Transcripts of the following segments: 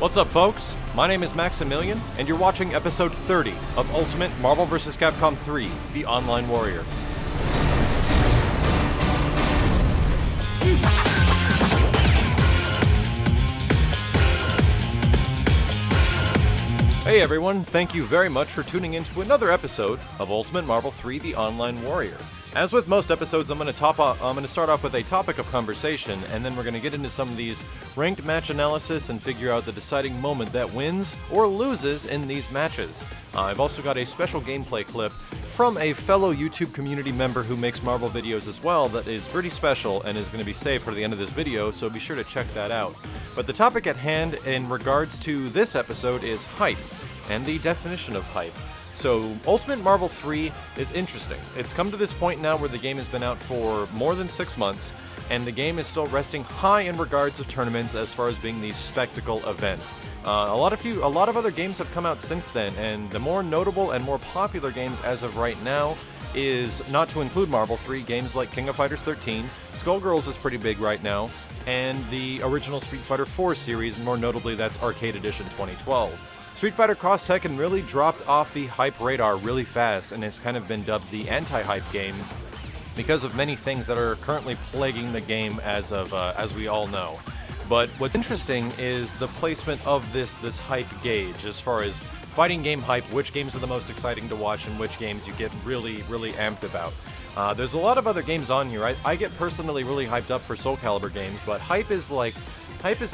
What's up, folks? My name is Maximilian, and you're watching episode 30 of Ultimate Marvel vs. Capcom 3, The Online Warrior. Hey everyone, thank you very much for tuning in to another episode of Ultimate Marvel 3, The Online Warrior. As with most episodes, I'm going to start off with a topic of conversation, and then we're going to get into some of these ranked match analysis and figure out the deciding moment that wins or loses in these matches. I've also got a special gameplay clip from a fellow YouTube community member who makes Marvel videos as well that is pretty special and is going to be saved for the end of this video, so be sure to check that out. But the topic at hand in regards to this episode is hype, and the definition of hype. So, Ultimate Marvel 3 is interesting. It's come to this point now where the game has been out for more than 6 months, and the game is still resting high in regards of tournaments as far as being the spectacle event. A lot of other games have come out since then, and the more notable and more popular games as of right now is, not to include Marvel 3, games like King of Fighters 13, Skullgirls is pretty big right now, and the original Street Fighter 4 series, and more notably that's Arcade Edition 2012. Street Fighter Cross Tekken really dropped off the hype radar really fast and has kind of been dubbed the anti-hype game because of many things that are currently plaguing the game as we all know. But what's interesting is the placement of this hype gauge as far as fighting game hype, which games are the most exciting to watch and which games you get really amped about. There's a lot of other games on here. I get personally really hyped up for Soul Calibur games, but hype is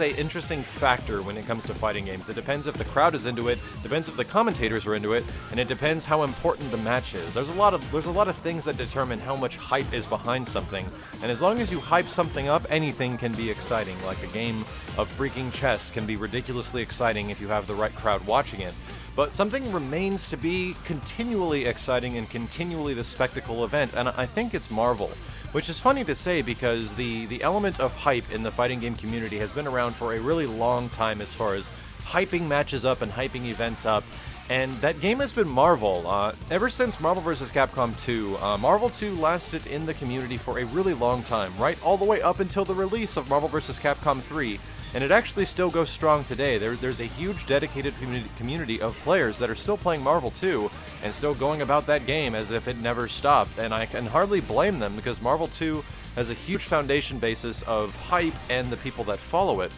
a interesting factor when it comes to fighting games. It depends if the crowd is into it, depends if the commentators are into it, and it depends how important the match is. There's a lot of things that determine how much hype is behind something, and as long as you hype something up, anything can be exciting. Like a game of freaking chess can be ridiculously exciting if you have the right crowd watching it. But something remains to be continually exciting and continually the spectacle event, and I think it's Marvel. Which is funny to say because the element of hype in the fighting game community has been around for a really long time as far as hyping matches up and hyping events up. And that game has been Marvel. Ever since Marvel vs. Capcom 2, Marvel 2 lasted in the community for a really long time, right all the way up until the release of Marvel vs. Capcom 3. And it actually still goes strong today. There's a huge dedicated community of players that are still playing Marvel 2 and still going about that game as if it never stopped. And I can hardly blame them because Marvel 2 has a huge foundation basis of hype and the people that follow it.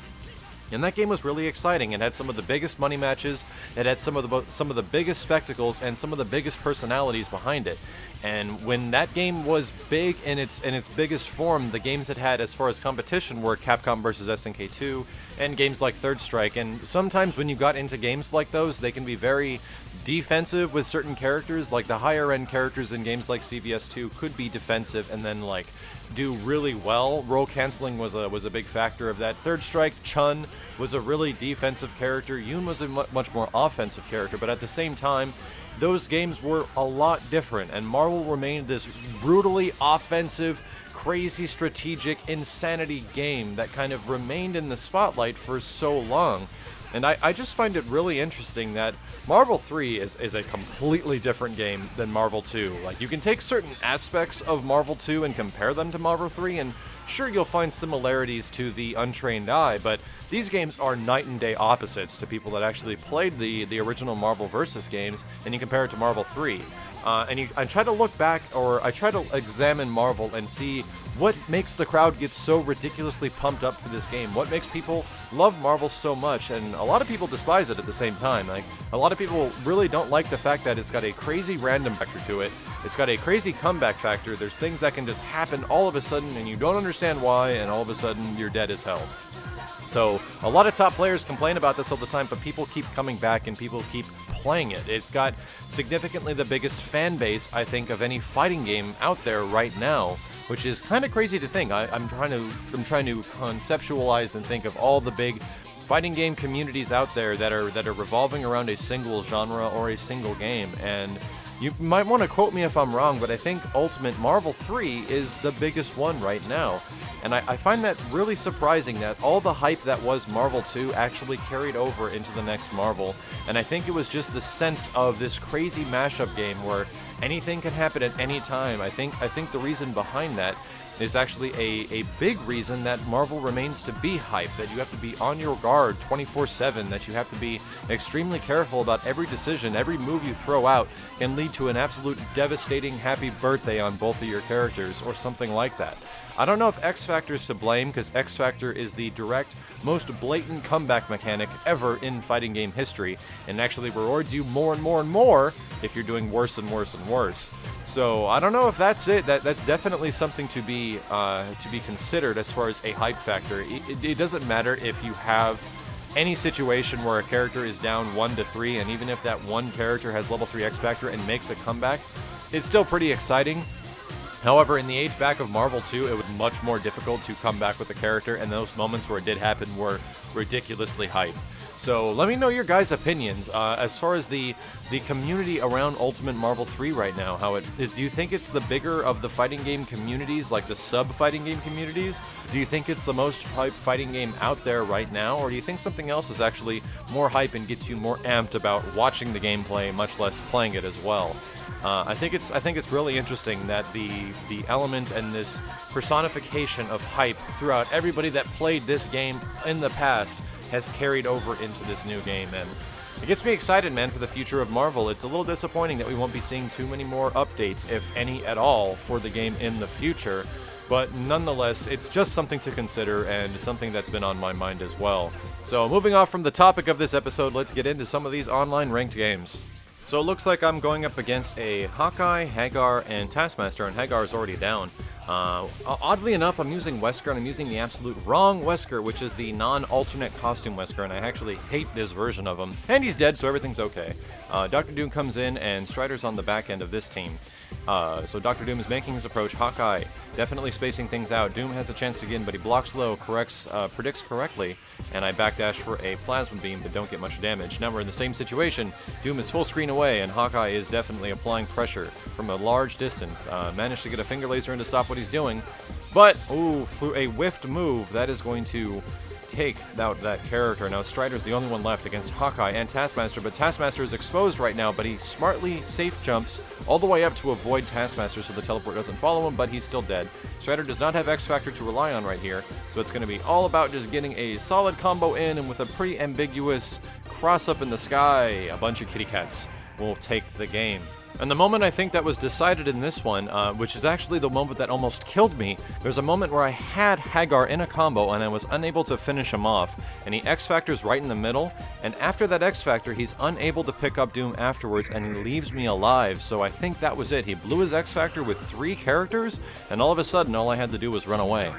And that game was really exciting. It had some of the biggest money matches, it had some of the biggest spectacles, and some of the biggest personalities behind it. And when that game was big in its biggest form, the games it had as far as competition were Capcom vs. SNK 2 and games like Third Strike. And sometimes when you got into games like those, they can be very defensive with certain characters. Like the higher end characters in games like CVS 2 could be defensive and then like do really well. Roll canceling was a big factor of that. Third Strike, Chun was a really defensive character. Yoon was a much more offensive character, but at the same time, those games were a lot different, and Marvel remained this brutally offensive, crazy strategic insanity game that kind of remained in the spotlight for so long. And I just find it really interesting that Marvel 3 is a completely different game than Marvel 2. Like, you can take certain aspects of Marvel 2 and compare them to Marvel 3, and sure, you'll find similarities to the untrained eye, but these games are night and day opposites to people that actually played the original Marvel vs. games, and you compare it to Marvel 3. I try to look back, or I try to examine Marvel and see what makes the crowd get so ridiculously pumped up for this game. What makes people love Marvel so much? And a lot of people despise it at the same time. Like, a lot of people really don't like the fact that it's got a crazy random factor to it. It's got a crazy comeback factor. There's things that can just happen all of a sudden and you don't understand why, and all of a sudden you're dead as hell. So a lot of top players complain about this all the time, but people keep coming back and people keep playing it. It's got significantly the biggest fan base, I think, of any fighting game out there right now, which is kind of crazy to think. I'm trying to conceptualize and think of all the big fighting game communities out there that are revolving around a single genre or a single game. And you might want to quote me if I'm wrong, but I think Ultimate Marvel 3 is the biggest one right now. And I find that really surprising that all the hype that was Marvel 2 actually carried over into the next Marvel. And I think it was just the sense of this crazy mashup game where anything can happen at any time. I think the reason behind that is actually a big reason that Marvel remains to be hype, that you have to be on your guard 24/7, that you have to be extremely careful about every decision, every move you throw out can lead to an absolute devastating happy birthday on both of your characters, or something like that. I don't know if X Factor is to blame, because X Factor is the direct, most blatant comeback mechanic ever in fighting game history, and actually rewards you more and more and more if you're doing worse and worse and worse. So I don't know if that's it. That's definitely something to be considered as far as a hype factor. It doesn't matter if you have any situation where a character is down 1-3, and even if that one character has level 3 X Factor and makes a comeback, it's still pretty exciting. However, in the age back of Marvel 2, it was much more difficult to come back with a character, and those moments where it did happen were ridiculously hype. So let me know your guys' opinions as far as the community around Ultimate Marvel 3 right now. How it is? Do you think it's the bigger of the fighting game communities, like the sub-fighting game communities? Do you think it's the most hype fighting game out there right now, or do you think something else is actually more hype and gets you more amped about watching the gameplay, much less playing it as well? I think it's really interesting that the element and this personification of hype throughout everybody that played this game in the past has carried over into this new game, and it gets me excited, man, for the future of Marvel. It's a little disappointing that we won't be seeing too many more updates, if any at all, for the game in the future, but nonetheless, it's just something to consider and something that's been on my mind as well. So moving off from the topic of this episode, let's get into some of these online ranked games. So it looks like I'm going up against a Hawkeye, Hagar, and Taskmaster, and Hagar is already down. Oddly enough, I'm using Wesker, and I'm using the absolute wrong Wesker, which is the non-alternate costume Wesker, and I actually hate this version of him. And he's dead, so everything's okay. Dr. Doom comes in, and Strider's on the back end of this team. So Dr. Doom is making his approach. Hawkeye definitely spacing things out. Doom has a chance to get in, but he blocks low, predicts correctly, and I backdash for a plasma beam, but don't get much damage. Now we're in the same situation. Doom is full screen away, and Hawkeye is definitely applying pressure from a large distance. Managed to get a finger laser in to stop what he's doing, but through a whiffed move, that is going to take out that character. Now Strider's the only one left against Hawkeye and Taskmaster, but Taskmaster is exposed right now, but he smartly safe jumps all the way up to avoid Taskmaster so the teleport doesn't follow him, but he's still dead. Strider does not have X Factor to rely on right here, so it's going to be all about just getting a solid combo in, and with a pretty ambiguous cross up in the sky, a bunch of kitty cats will take the game. And the moment I think that was decided in this one, which is actually the moment that almost killed me, there's a moment where I had Hagar in a combo and I was unable to finish him off, and he X-Factors right in the middle, and after that X-Factor, he's unable to pick up Doom afterwards, and he leaves me alive, so I think that was it. He blew his X-Factor with 3 characters, and all of a sudden, all I had to do was run away.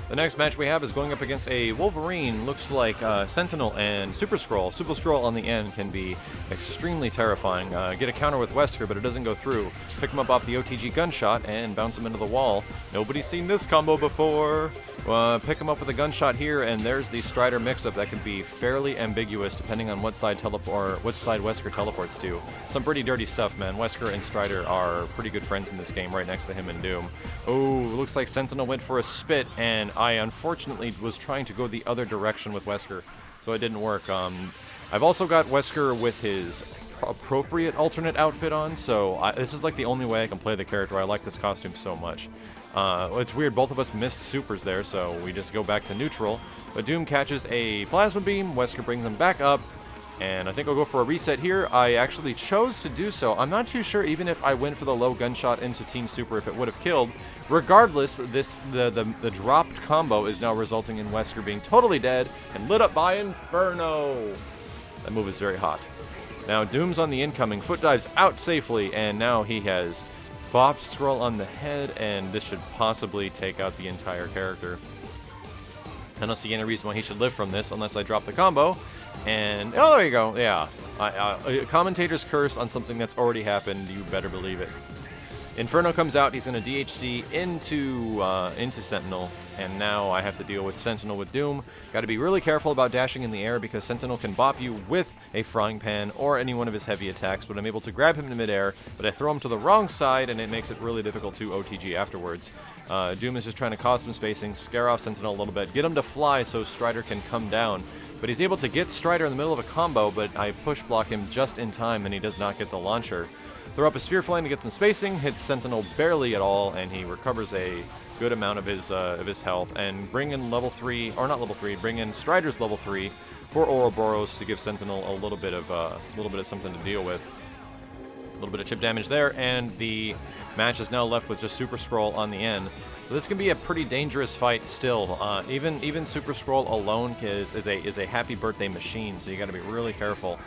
The next match we have is going up against a Wolverine, looks like Sentinel and Super Skrull. Super Skrull on the end can be extremely terrifying. Get a counter with Wesker, but it doesn't go through. Pick him up off the OTG gunshot and bounce him into the wall. Nobody's seen this combo before. Pick him up with a gunshot here, and there's the Strider mix-up that can be fairly ambiguous depending on what side Wesker teleports to. Some pretty dirty stuff, man. Wesker and Strider are pretty good friends in this game, right next to him and Doom. Oh, looks like Sentinel went for a spit, and I unfortunately was trying to go the other direction with Wesker, so it didn't work. I've also got Wesker with his appropriate alternate outfit on, so this is like the only way I can play the character. I like this costume so much. It's weird, both of us missed supers there, so we just go back to neutral. But Doom catches a plasma beam, Wesker brings him back up, and I think I'll go for a reset here. I actually chose to do so. I'm not too sure even if I went for the low gunshot into Team Super if it would have killed. Regardless, the dropped combo is now resulting in Wesker being totally dead and lit up by Inferno. That move is very hot. Now Doom's on the incoming, foot dives out safely, and now he has bopped Skrull on the head, and this should possibly take out the entire character. I don't see any reason why he should live from this unless I drop the combo. And, oh, there you go, yeah. Commentator's curse on something that's already happened, you better believe it. Inferno comes out, he's going to DHC into Sentinel, and now I have to deal with Sentinel with Doom. Got to be really careful about dashing in the air because Sentinel can bop you with a frying pan or any one of his heavy attacks, but I'm able to grab him in midair, but I throw him to the wrong side, and it makes it really difficult to OTG afterwards. Doom is just trying to cause some spacing, scare off Sentinel a little bit, get him to fly so Strider can come down. but he's able to get Strider in the middle of a combo, but I push block him just in time, and he does not get the launcher. Throw up a Sphere Flame to get some spacing, hits Sentinel barely at all, and he recovers a good amount of his health, and bring in level 3, or not level 3, bring in Strider's level 3 for Ouroboros to give Sentinel a little bit of something to deal with. A little bit of chip damage there, and the match is now left with just Super Scroll on the end. So this can be a pretty dangerous fight still. Even Super Scroll alone is a happy birthday machine, so you got to be really careful.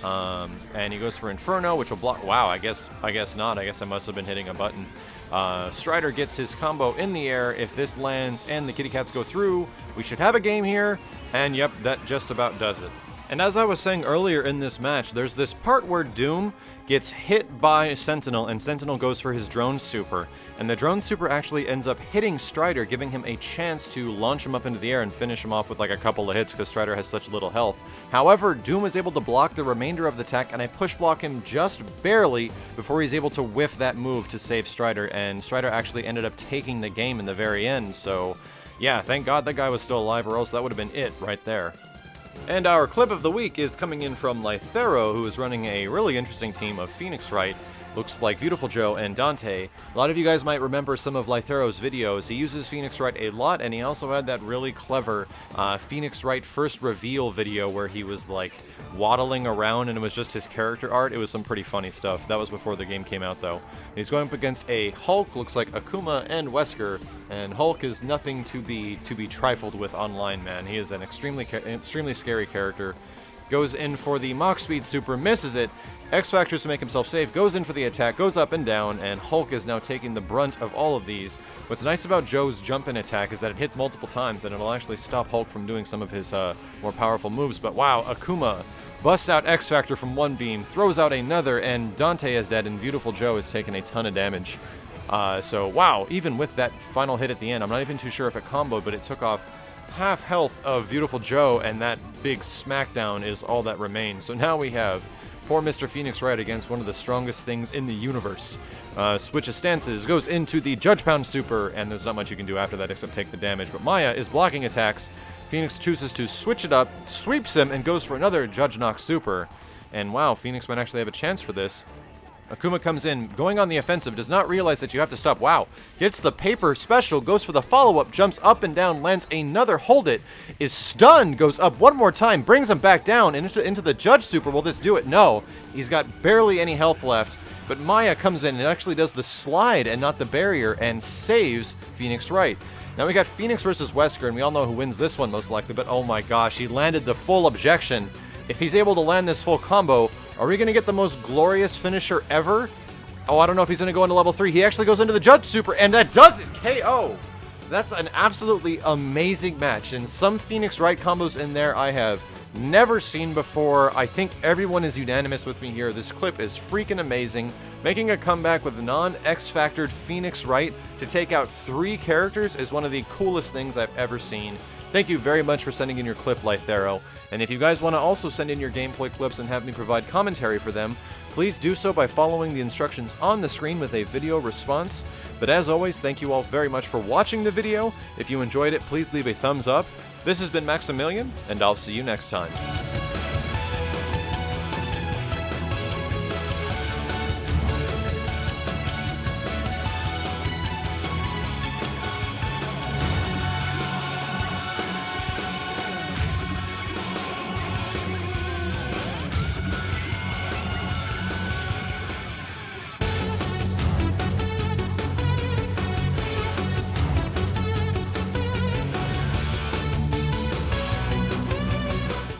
And he goes for Inferno, which will block. Wow, I guess not. I guess I must have been hitting a button. Strider gets his combo in the air. If this lands and the kitty cats go through, we should have a game here. And yep, that just about does it. And as I was saying earlier in this match, there's this part where Doom gets hit by Sentinel, and Sentinel goes for his Drone Super. And the Drone Super actually ends up hitting Strider, giving him a chance to launch him up into the air and finish him off with like a couple of hits because Strider has such little health. However, Doom is able to block the remainder of the attack, and I push block him just barely before he's able to whiff that move to save Strider, and Strider actually ended up taking the game in the very end. So yeah, thank God that guy was still alive, or else that would have been it right there. And our clip of the week is coming in from Lythero, who is running a really interesting team of Phoenix Wright. Looks like Beautiful Joe and Dante. A lot of you guys might remember some of Lythero's videos. He uses Phoenix Wright a lot, and he also had that really clever Phoenix Wright first reveal video where he was like waddling around and it was just his character art. It was some pretty funny stuff. That was before the game came out, though. He's going up against a Hulk, looks like Akuma and Wesker, and Hulk is nothing to be trifled with online, man. He is an extremely scary character. Goes in for the Mach Speed Super, misses it. X-Factors to make himself safe, goes in for the attack, goes up and down, and Hulk is now taking the brunt of all of these. What's nice about Joe's jump-in attack is that it hits multiple times, and it'll actually stop Hulk from doing some of his more powerful moves. But wow, Akuma busts out X-Factor from one beam, throws out another, and Dante is dead, and Beautiful Joe is taking a ton of damage. So wow, even with that final hit at the end, I'm not even too sure if it comboed, but it took off half health of Beautiful Joe, and that big smackdown is all that remains. So now we have poor Mr. Phoenix Wright against one of the strongest things in the universe. Switches stances, goes into the Judge Pound Super, and there's not much you can do after that except take the damage. But Maya is blocking attacks. Phoenix chooses to switch it up, sweeps him, and goes for another Judge Knock Super. And wow, Phoenix might actually have a chance for this. Akuma comes in, going on the offensive, does not realize that you have to stop. Wow. Gets the paper special, goes for the follow-up, jumps up and down, lands another hold it, is stunned, goes up one more time, brings him back down and into the Judge Super. Will this do it? No. He's got barely any health left, but Maya comes in and actually does the slide and not the barrier and saves Phoenix Wright. Now we got Phoenix versus Wesker, and we all know who wins this one most likely, but oh my gosh, he landed the full objection. If he's able to land this full combo, are we going to get the most glorious finisher ever? Oh, I don't know if he's going to go into level 3. He actually goes into the Judge Super, and that does it! KO! That's an absolutely amazing match, and some Phoenix Wright combos in there I have never seen before. I think everyone is unanimous with me here. This clip is freaking amazing. Making a comeback with non-X-Factored Phoenix Wright to take out 3 characters is one of the coolest things I've ever seen. Thank you very much for sending in your clip, Lythero. And if you guys want to also send in your gameplay clips and have me provide commentary for them, please do so by following the instructions on the screen with a video response. But as always, thank you all very much for watching the video. If you enjoyed it, please leave a thumbs up. This has been Maximilian, and I'll see you next time.